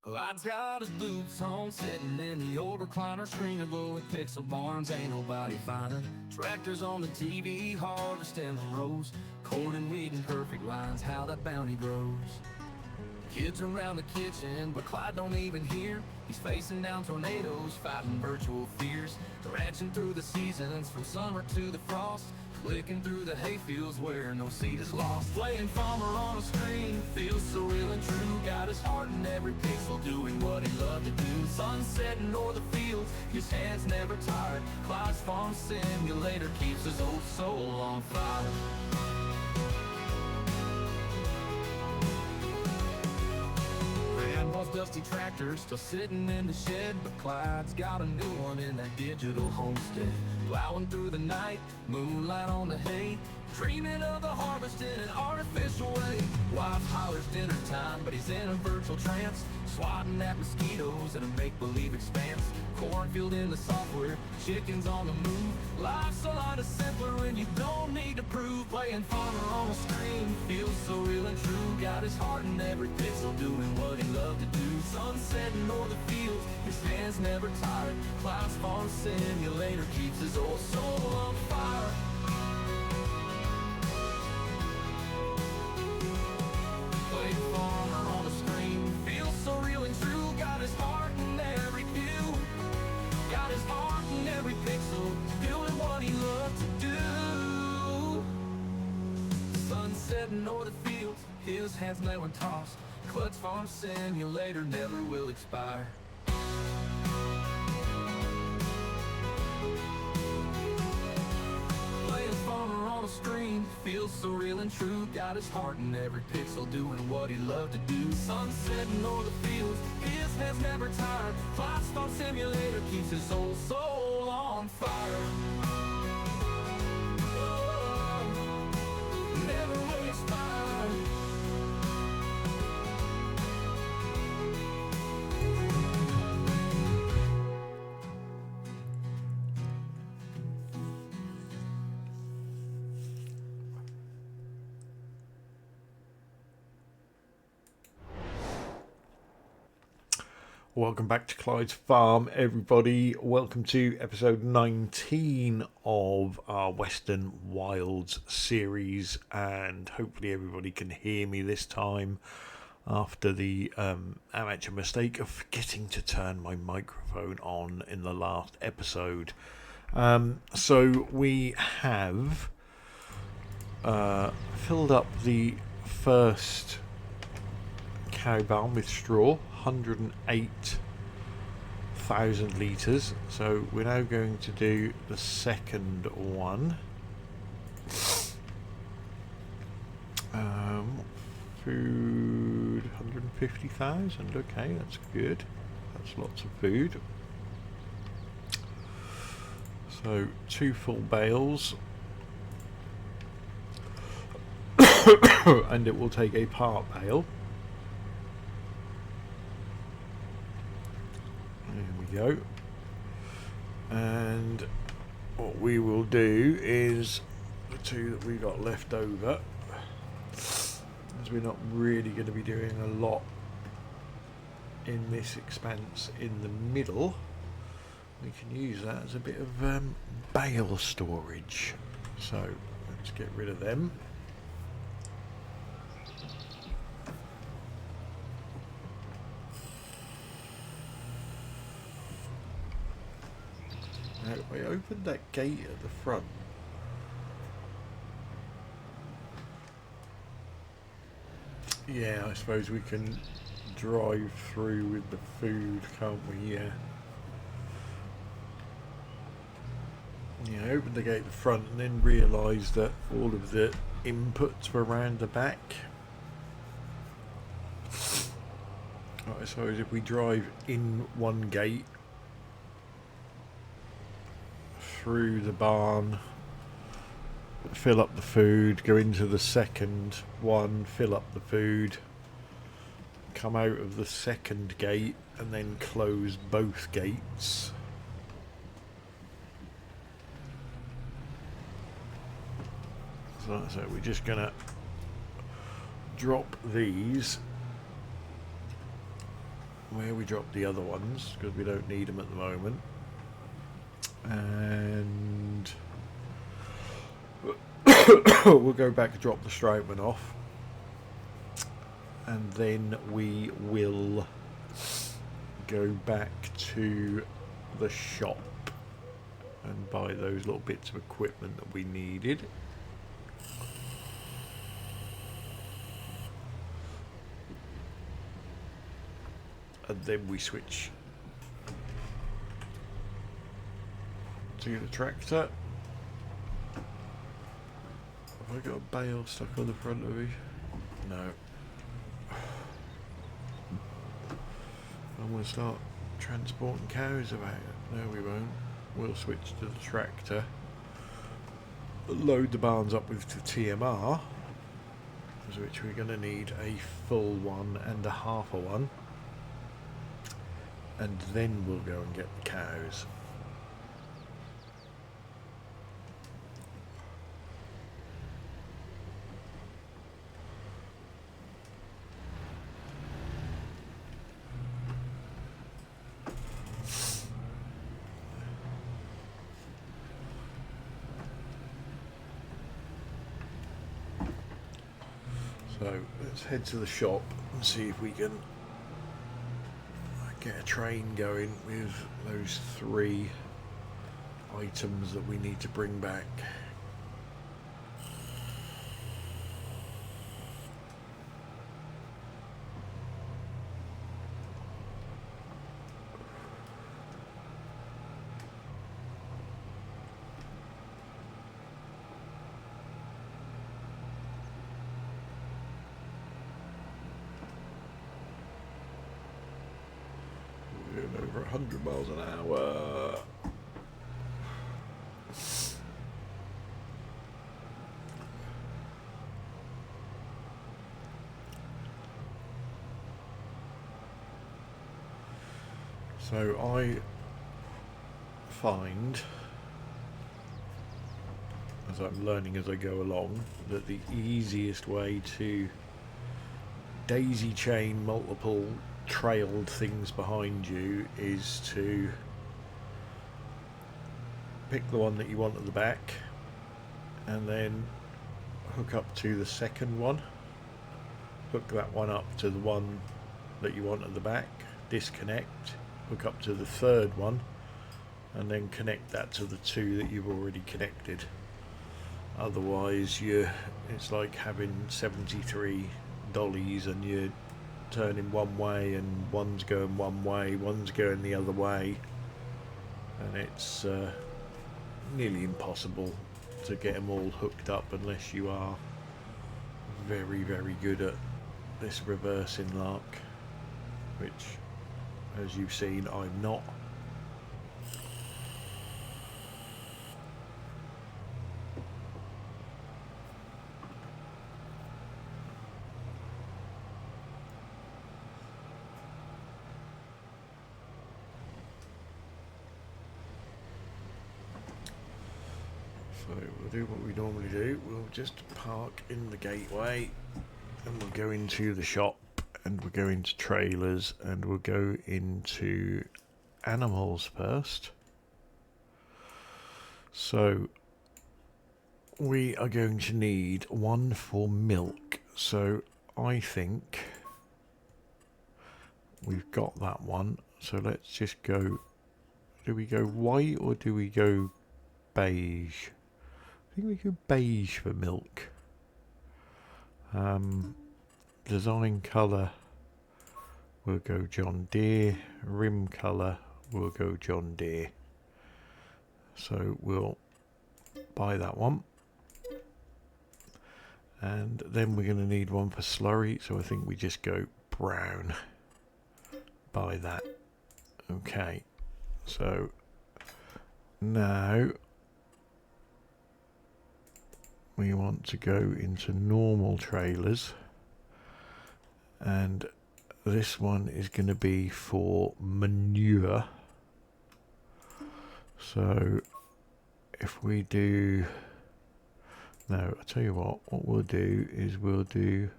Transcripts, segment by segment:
Clyde's got his boots on, sitting in the old recliner, screen of glowing pixel barns, ain't nobody finer. Tractors on the TV, harvesting the rows, corn and wheat in perfect lines, how that bounty grows. Kids around the kitchen, but Clyde don't even hear. He's facing down tornadoes, fighting virtual fears, ranching through the seasons from summer to the frost, clicking through the hayfields where no seed is lost. Playing farmer on a screen feels so real and true. Got his heart in every pixel, doing what he loved to do. Sun setting o'er the fields, his hands never tired. Clyde's farm simulator keeps his old soul on fire. Grandpa's dusty tractor still sitting in the shed, but Clyde's got a new one in that digital homestead. Plowing through the night, moonlight on the hay, dreaming of the harvest in an artificial way. Wife hollers dinner time, but he's in a virtual trance, swatting at mosquitoes in a make-believe expanse. Cornfield in the software, chickens on the move. Life's a lot simpler when you don't need to prove. Playing farmer on a screen feels so real and true. Got his heart in every pixel, doing what he loved to do. Sun setting o'er the fields, his hands never tired. Clyde's farm simulator keeps his old soul on fire. Playing farmer on a screen feels so real and true. Got his heart in every view, got his heart in every pixel, doing what he loved to do. Sun setting o'er the fields, his hands never tossed. Clyde's farm simulator never will expire. Playing farmer on a screen feels so real and true. Got his heart in every pixel, doing what he loved to do. Sun setting o'er the fields, his hands never tired. Clyde's farm simulator keeps his old soul on fire. Oh, never will expire. Welcome back to Clyde's Farm, everybody. Welcome to episode 19 of our Western Wilds series, and hopefully everybody can hear me this time after the amateur mistake of forgetting to turn my microphone on in the last episode. So we have filled up the first cow barn with straw, 108,000 litres. So we're now going to do the second one. Food, 150,000. Okay, that's good. That's lots of food. So 2 full bales. And it will take a part bale. Go. And what we will do is the 2 that we got left over, as we're not really going to be doing a lot in this expanse in the middle, we can use that as a bit of bale storage. So let's get rid of them. Now, I opened that gate at the front. Yeah, I suppose we can drive through with the food, can't we? Yeah. Yeah, I opened the gate at the front and then realised that all of the inputs were around the back. Right, I suppose if we drive in one gate, through the barn, fill up the food, go into the second one, fill up the food, come out of the second gate and then close both gates. So we're just gonna drop these where we drop the other ones, because we don't need them at the moment. And we'll go back and drop the strikeman off. And then we will go back to the shop and buy those little bits of equipment that we needed. And then we switch to the tractor. Have I got a bale stuck on the front of me? No. I'm going to start transporting cows about. No, we won't. We'll switch to the tractor. Load the barns up with the TMR, which we're going to need a full one and a half a one. And then we'll go and get the cows. So let's head to the shop and see if we can get a train going with those 3 items that we need to bring back. Over 100 miles an hour. So I find, as I'm learning as I go along, that the easiest way to daisy chain multiple trailed things behind you is to pick the one that you want at the back and then hook up to the second one, hook that one up to the one that you want at the back, disconnect, hook up to the third one, and then connect that to the 2 that you've already connected. Otherwise it's like having 73 dollies and you're turning one way and one's going one way, one's going the other way, and it's nearly impossible to get them all hooked up unless you are very, very good at this reversing lark, which, as you've seen, I'm not. So we'll do what we normally do. We'll just park in the gateway and we'll go into the shop and we'll go into trailers and we'll go into animals first. So we are going to need 1 for milk. So I think we've got that one. So let's just go. Do we go white or do we go beige? I think we go beige for milk. Design colour, we'll go John Deere. Rim colour, we'll go John Deere. So we'll buy that one. And then we're going to need 1 for slurry, so I think we just go brown. Buy that. Okay, so now we want to go into normal trailers, and this one is going to be for manure. So if we do, no, I'll tell you what we'll do is we'll do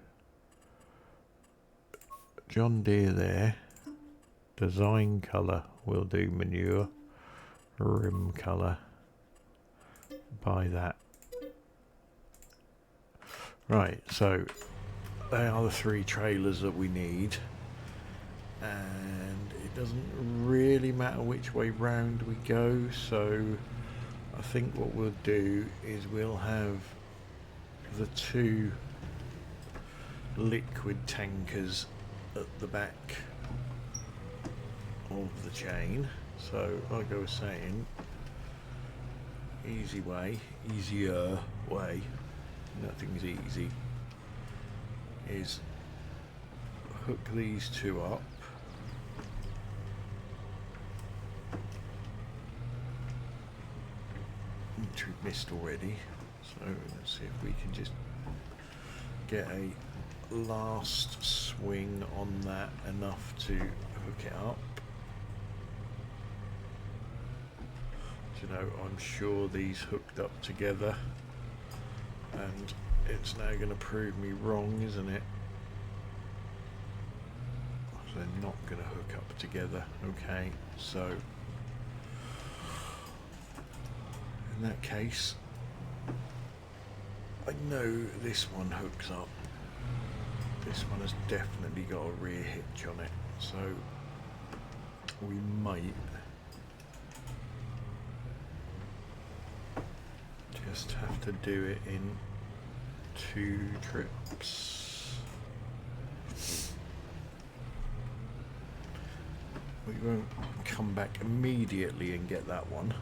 John Deere there, Design colour will do. Manure. Rim colour. Buy that. Right, so they are the 3 trailers that we need, and it doesn't really matter which way round we go, so I think what we'll do is we'll have the 2 liquid tankers at the back of the chain. So like I was saying, easier way, nothing's easy, is hook these 2 up, which we've missed already, so let's see if we can just get a last swing on that enough to hook it up. You know, I'm sure these hooked up together, and it's now going to prove me wrong, isn't it? They're not going to hook up together. Okay, so in that case, I know this one hooks up. This one has definitely got a rear hitch on it, so we might just have to do it in 2 trips. We won't come back immediately and get that one.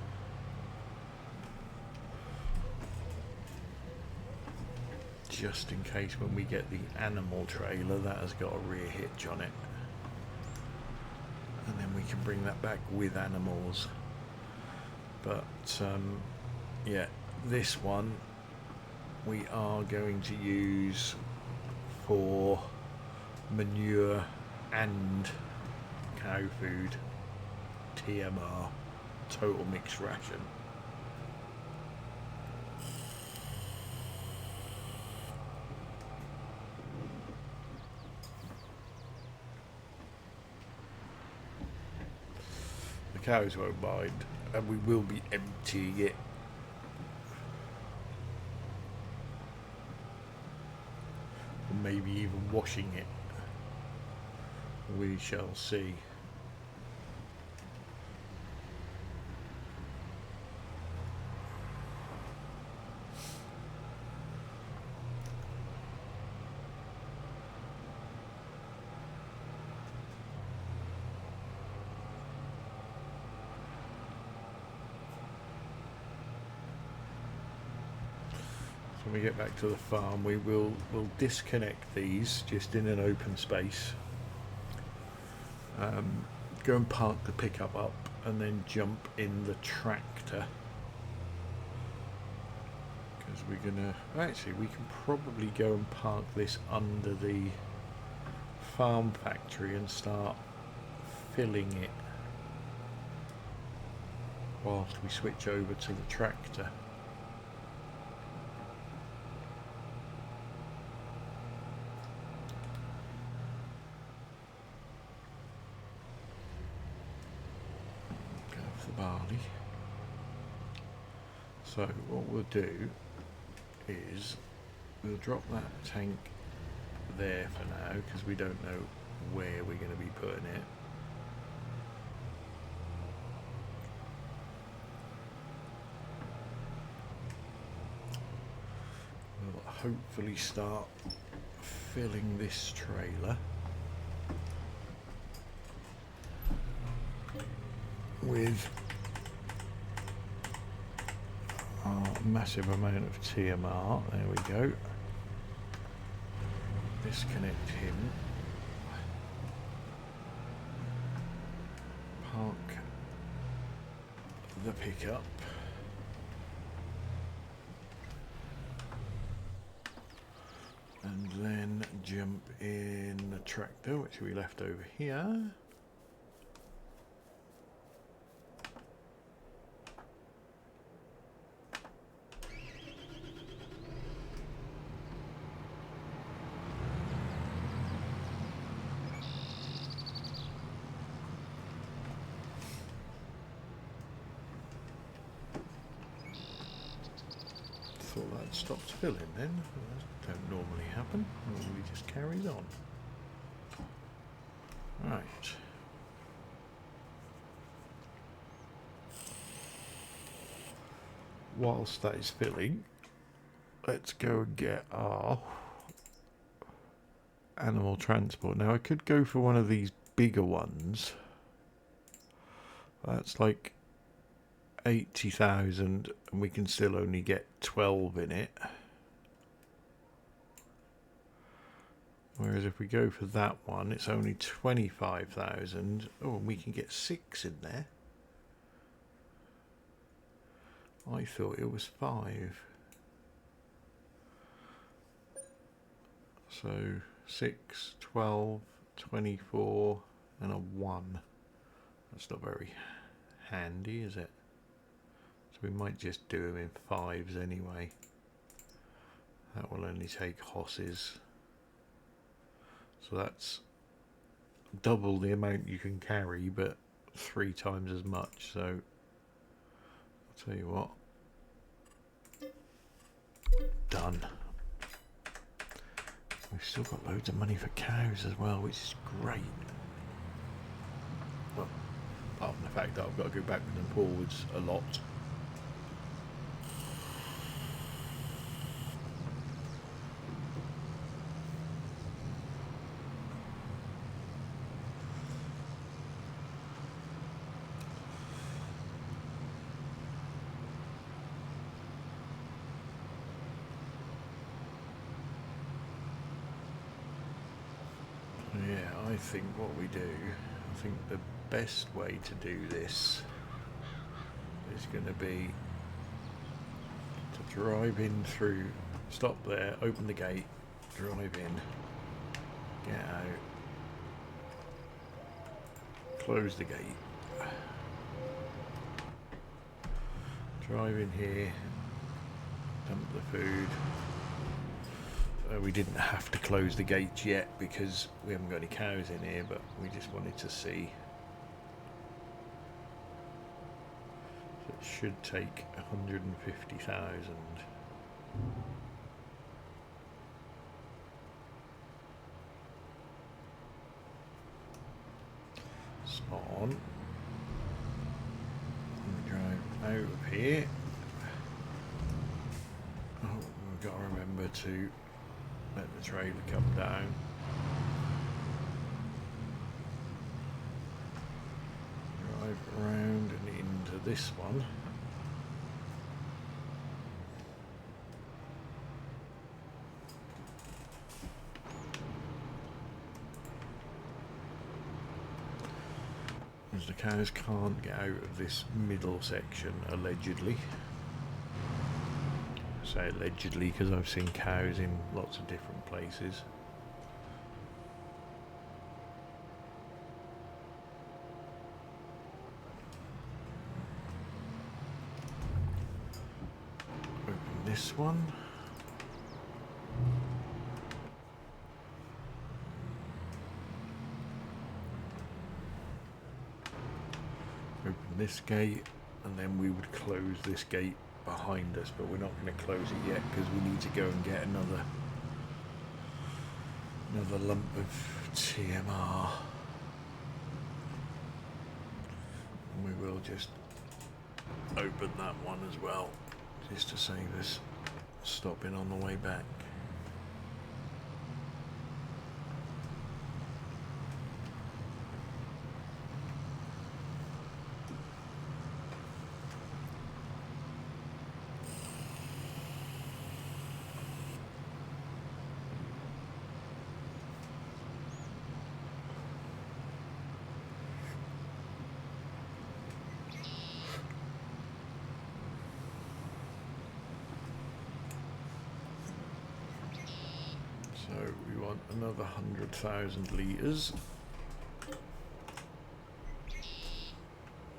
Just in case when we get the animal trailer that has got a rear hitch on it. And then we can bring that back with animals. But yeah, this one we are going to use for manure and cow food, TMR, total mixed ration. The cows won't mind, and we will be emptying it. Or maybe even washing it. We shall see. When we get back to the farm, we'll disconnect these just in an open space. Go and park the pickup up, and then jump in the tractor. Because we're gonna actually, we can probably go and park this under the farm factory and start filling it whilst we switch over to the tractor. Barley. So what we'll do is we'll drop that tank there for now, because we don't know where we're going to be putting it. We'll hopefully start filling this trailer with our massive amount of TMR. There we go. Disconnect him. Park the pickup. And then jump in the tractor, which we left over here. stops filling then. That don't normally happen. Normally just carries on. Right. Whilst that is filling, let's go and get our animal transport. Now I could go for one of these bigger ones. That's like 80,000 and we can still only get 12 in it. Whereas if we go for that one, it's only 25,000. Oh, and we can get 6 in there. I thought it was 5. So 6, 12, 24 and a 1. That's not very handy, is it? So we might just do them in 5s anyway. That will only take hosses. So that's double the amount you can carry, but 3 times as much. So I'll tell you what. Done. We've still got loads of money for cows as well, which is great. Well, apart from the fact that I've got to go backwards and forwards a lot. Yeah, I think what we do, I think the best way to do this is going to be to drive in through, stop there, open the gate, drive in, get out, close the gate, drive in here, dump the food. We didn't have to close the gates yet because we haven't got any cows in here, but we just wanted to see. So it should take 150,000. Spot on. Drive out of here. Oh, we've got to remember to let the trailer come down. Drive around and into this one. As the cows can't get out of this middle section, allegedly. I say allegedly because I've seen cows in lots of different places. Open this one. Open this gate, and then we would close this gate behind us, but we're not going to close it yet because we need to go and get another lump of TMR. And we will just open that one as well, just to save us stopping on the way back. So we want another 100,000 litres,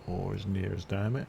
or as near as damn it.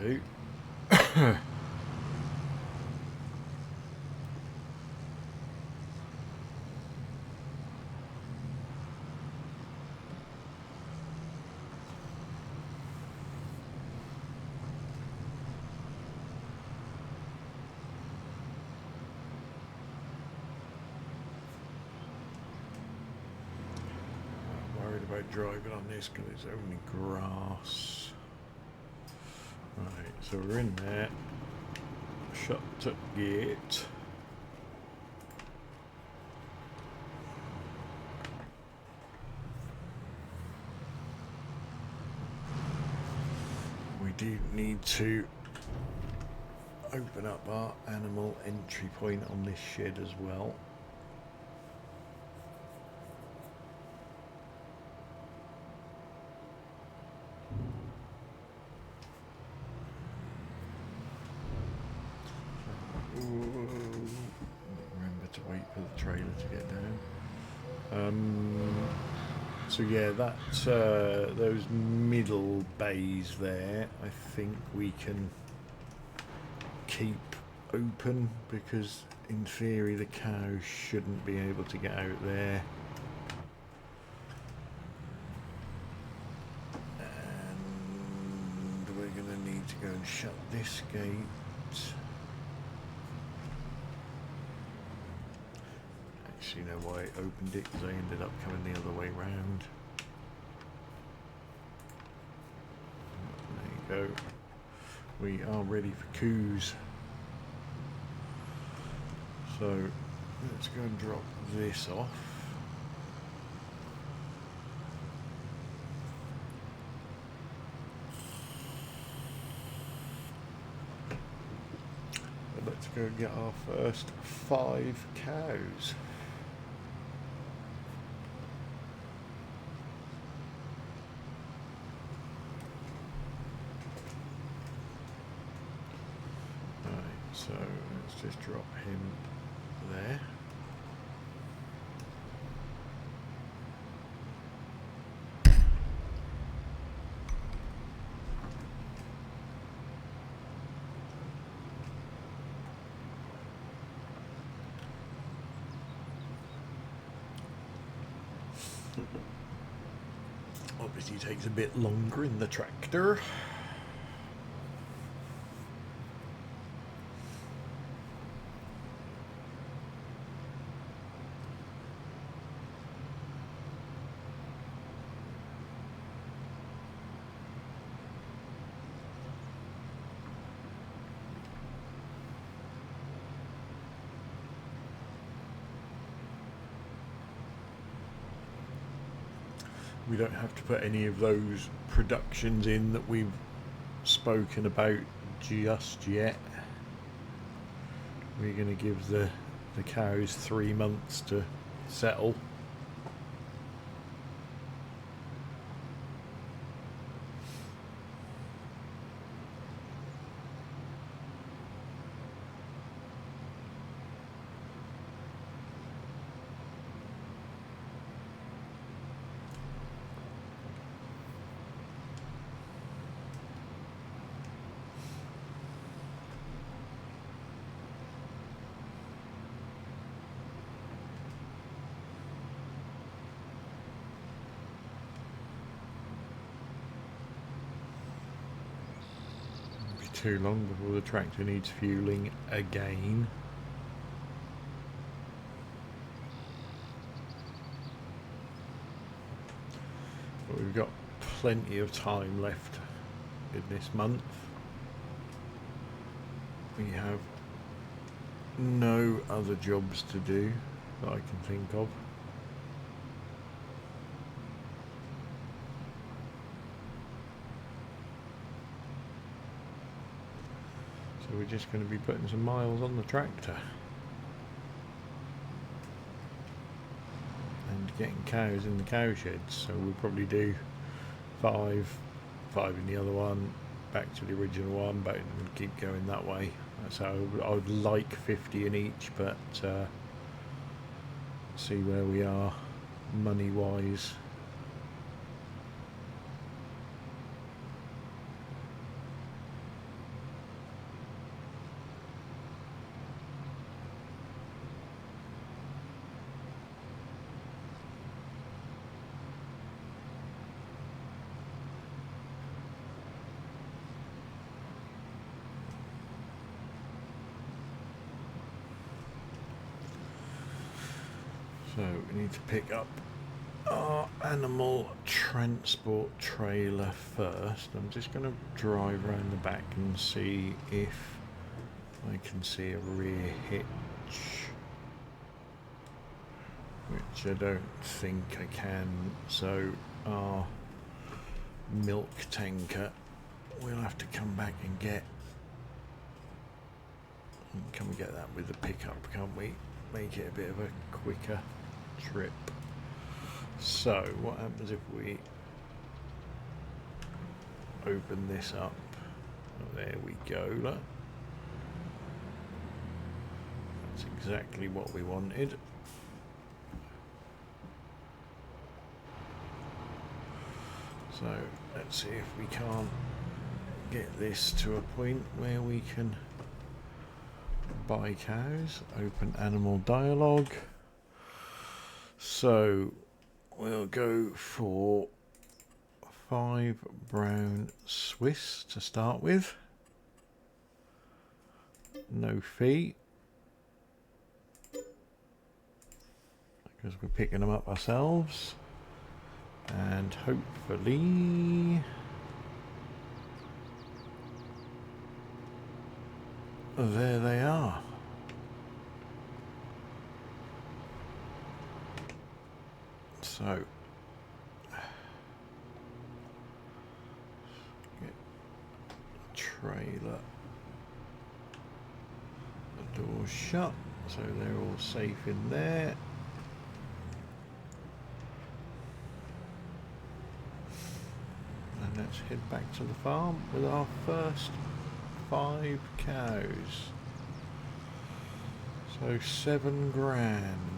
do. About driving on this because it's only grass. Right, so we're in there. Shut the gate. We do need to open up our animal entry point on this shed as well. Remember to wait for the trailer to get down. So yeah, that those middle bays there, I think we can keep open because in theory the cows shouldn't be able to get out there. And we're going to need to go and shut this gate. Actually, you know why I opened it? Because I ended up coming the other way round. There you go. We are ready for coos. So let's go and drop this off. And let's go and get our first 5 cows. So let's just drop him there. Obviously takes a bit longer in the tractor. We don't have to put any of those productions in that we've spoken about just yet. We're going to give the cows 3 months to settle. Too long before the tractor needs fueling again. But we've got plenty of time left in this month. We have no other jobs to do that I can think of. So we're just going to be putting some miles on the tractor and getting cows in the cow sheds. So we'll probably do 5 in the other one, back to the original one, back and keep going that way. So I would like 50 in each, but see where we are money wise. So we need to pick up our animal transport trailer first. I'm just going to drive around the back and see if I can see a rear hitch, which I don't think I can. So our milk tanker we'll have to come back and get. Can we get that with the pickup, can't we? Make it a bit of a quicker trip. So what happens if we open this up? Oh, there we go, look. That's exactly what we wanted. So let's see if we can't get this to a point where we can buy cows. Open animal dialogue. So we'll go for 5 brown Swiss to start with. No fee, because we're picking them up ourselves. And hopefully there they are. So get the trailer, the door's shut, so they're all safe in there. And let's head back to the farm with our first 5 cows. So 7 grand.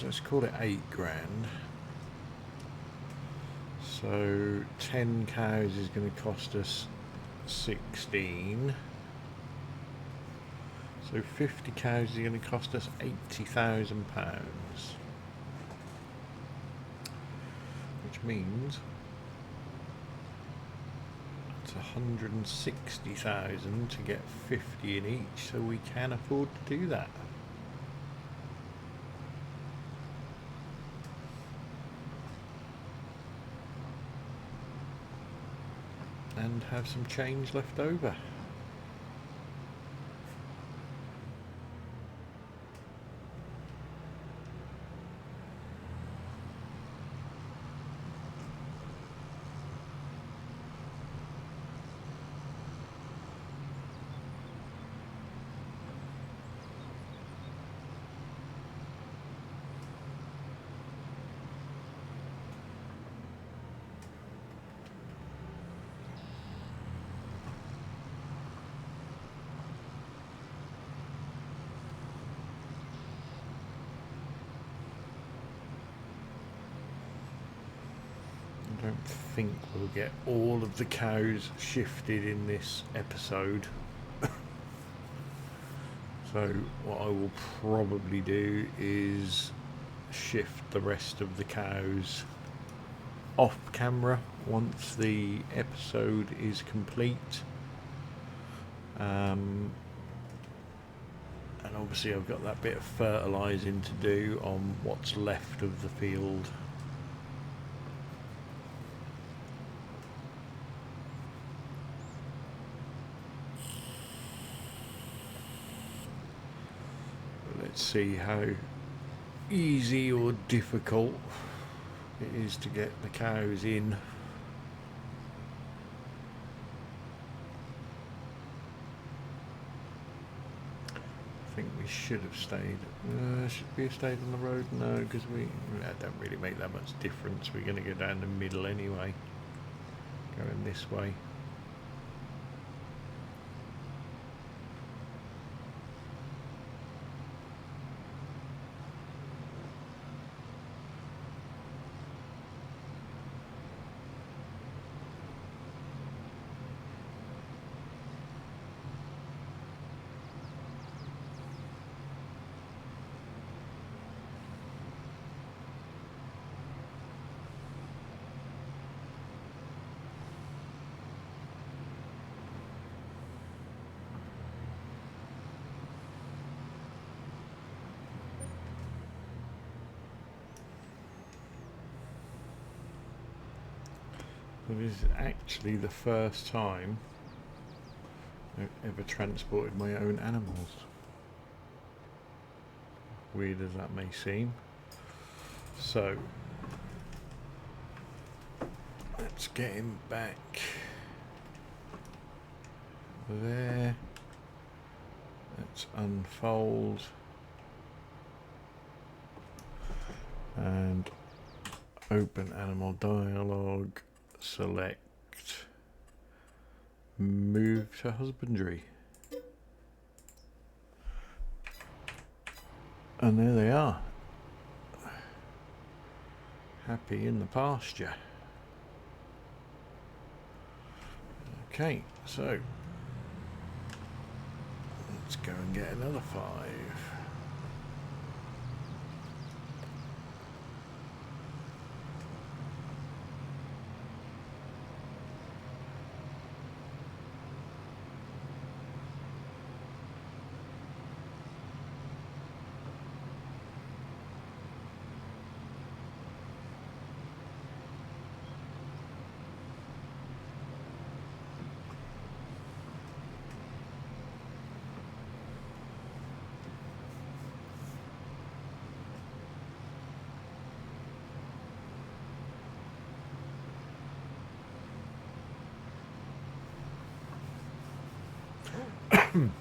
Let's call it 8 grand. So 10 cows is going to cost us 16. So 50 cows is going to cost us £80,000, which means it's 160,000 to get 50 in each. So we can afford to do that. And have some change left over. I don't think we'll get all of the cows shifted in this episode. So what I will probably do is shift the rest of the cows off camera once the episode is complete. And obviously I've got that bit of fertilising to do on what's left of the field. Let's see how easy or difficult it is to get the cows in. I think we should have stayed. Should we have stayed on the road? No, because that don't really make that much difference. We're going to go down the middle anyway, going this way. This is actually the first time I've ever transported my own animals. Weird as that may seem. So, let's get him back there. Let's unfold and open animal dialogue, select move to husbandry, and there they are, happy in the pasture. Okay, so let's go and get another 5.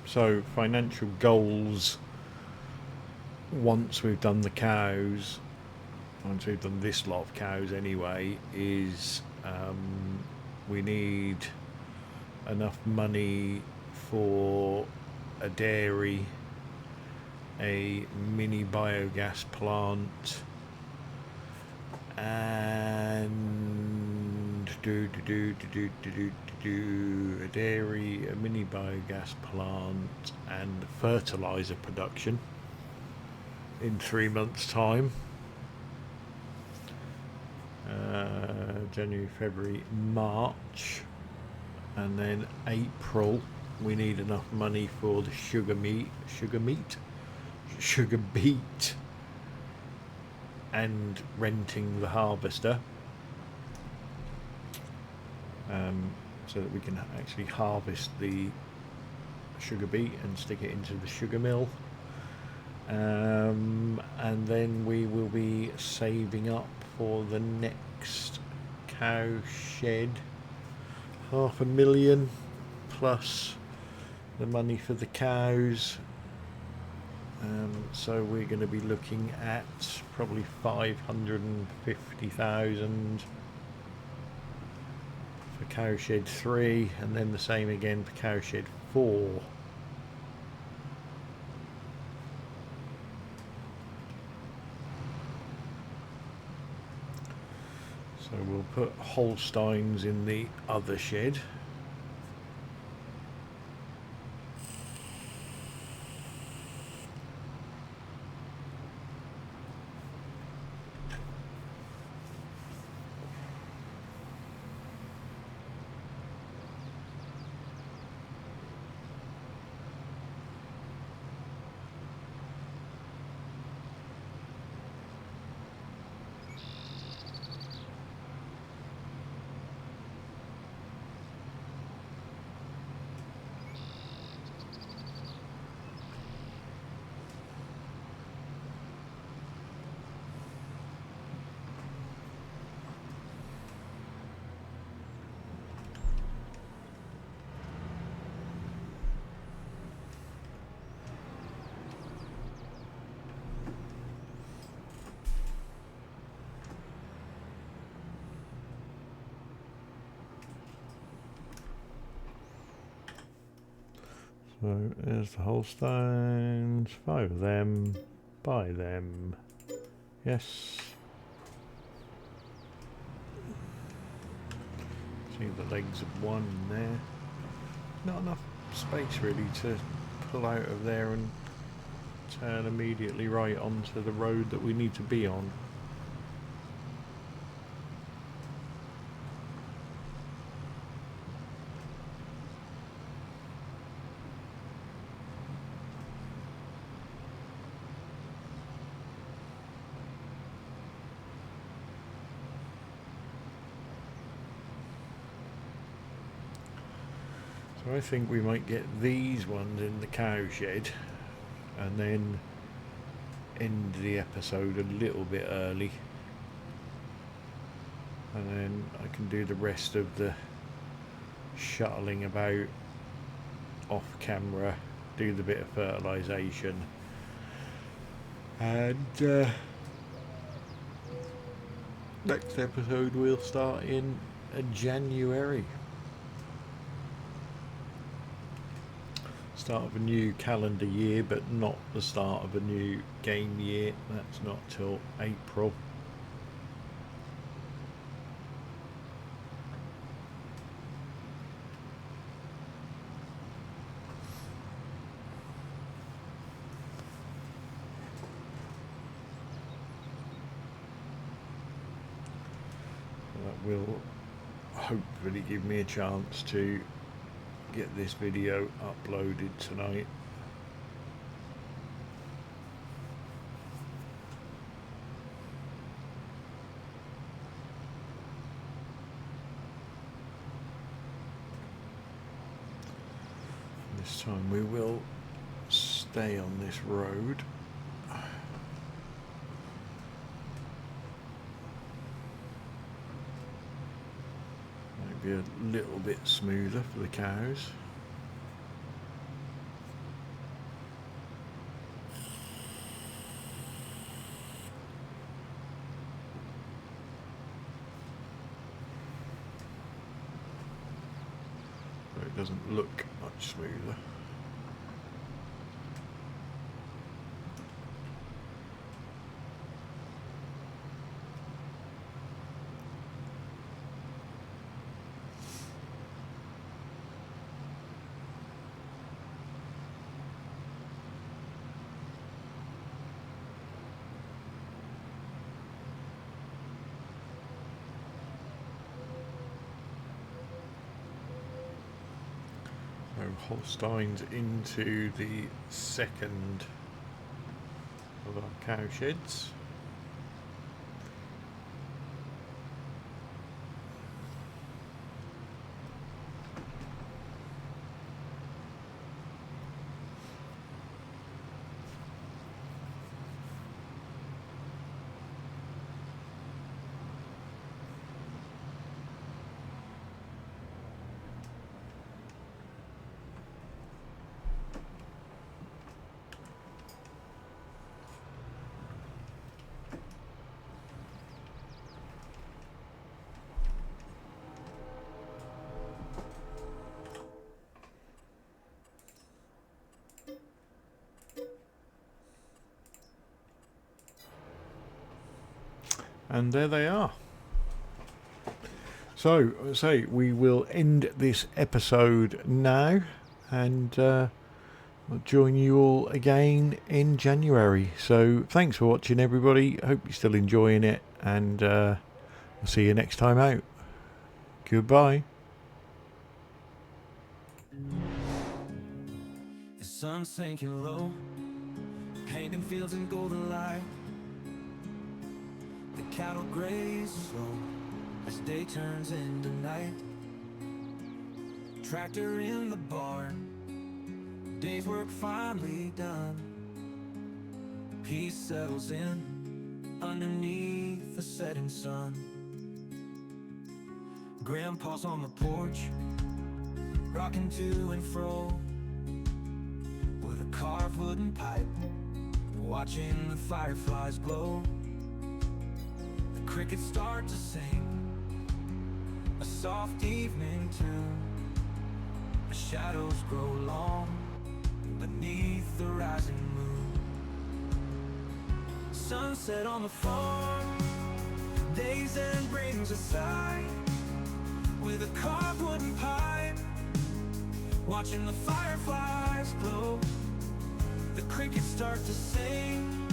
So financial goals, once we've done the cows, once we've done this lot of cows anyway, is we need enough money for a dairy, a mini biogas plant, and a dairy, a mini biogas plant, and fertilizer production in 3 months' time. January, February, March, and then April we need enough money for the sugar beet, and renting the harvester, so that we can actually harvest the sugar beet and stick it into the sugar mill. And then we will be saving up for the next cow shed, 500,000 plus the money for the cows. So we're going to be looking at probably 550,000 for cowshed 3, and then the same again for cowshed 4. So we'll put Holsteins in the other shed. So there's the Holsteins, 5 of them, buy them, yes. See the legs of one in there. Not enough space really to pull out of there and turn immediately right onto the road that we need to be on. So I think we might get these ones in the cow shed and then end the episode a little bit early, and then I can do the rest of the shuttling about off camera, do the bit of fertilisation, and next episode we'll start in January. Start of a new calendar year, but not the start of a new game year. That's not till April. That will hopefully give me a chance to get this video uploaded tonight. This time we will stay on this road. Be a little bit smoother for the cows. So it doesn't look much smoother. Holsteins into the second of our cow sheds. And there they are. So, we will end this episode now, and I'll join you all again in January. So, thanks for watching, everybody. Hope you're still enjoying it, and I'll see you next time out. Goodbye. The sun sinking low, painting fields in golden light. The cattle graze slow as day turns into night. Tractor in the barn, day's work finally done. Peace settles in underneath the setting sun. Grandpa's on the porch, rocking to and fro with a carved wooden pipe, watching the fireflies glow. Crickets start to sing a soft evening tune. The shadows grow long beneath the rising moon. Sunset on the farm, day's end brings a sigh with a carved wooden pipe, watching the fireflies glow. The crickets start to sing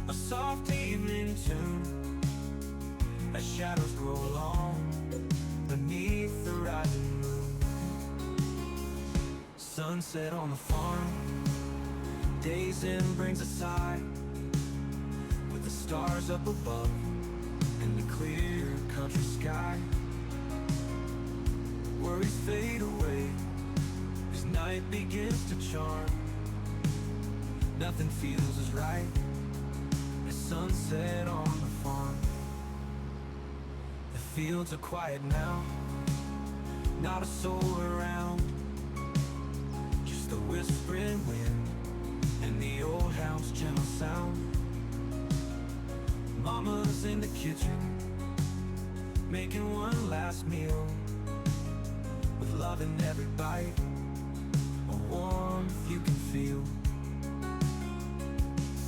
a soft evening tune as shadows grow long beneath the rising moon. Sunset on the farm, day's end brings a sigh with the stars up above and the clear country sky. Worries fade away night begins to charm, nothing feels as right as sunset on the farm. The fields are quiet now, not a soul around, just the whispering wind and the old house gentle sound. Mama's in the kitchen, making one last meal, with love in every bite, a warmth you can feel.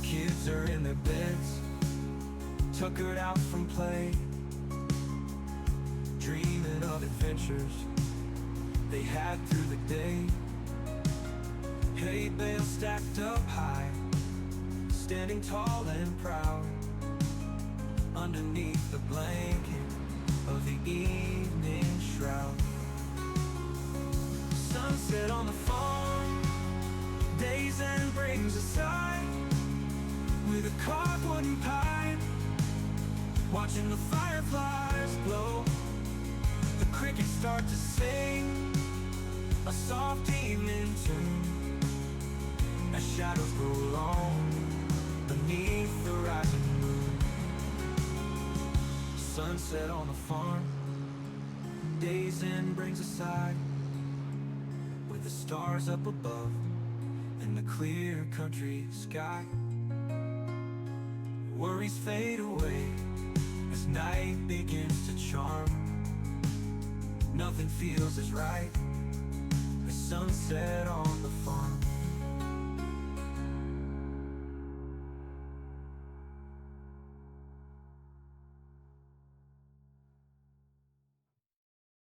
Kids are in their beds, tuckered out from play, dreaming of adventures they had through the day. Hay bales stacked up high, standing tall and proud, underneath the blanket of the evening shroud. Sunset on the farm, day's end brings a sigh, with a carved wooden pipe, watching the fireflies glow. The crickets start to sing a soft evening tune, as shadows grow long beneath the rising moon. Sunset on the farm, day's end brings a sigh, with the stars up above and the clear country sky. Worries fade away as night begins to charm, nothing feels as right as sunset on the farm.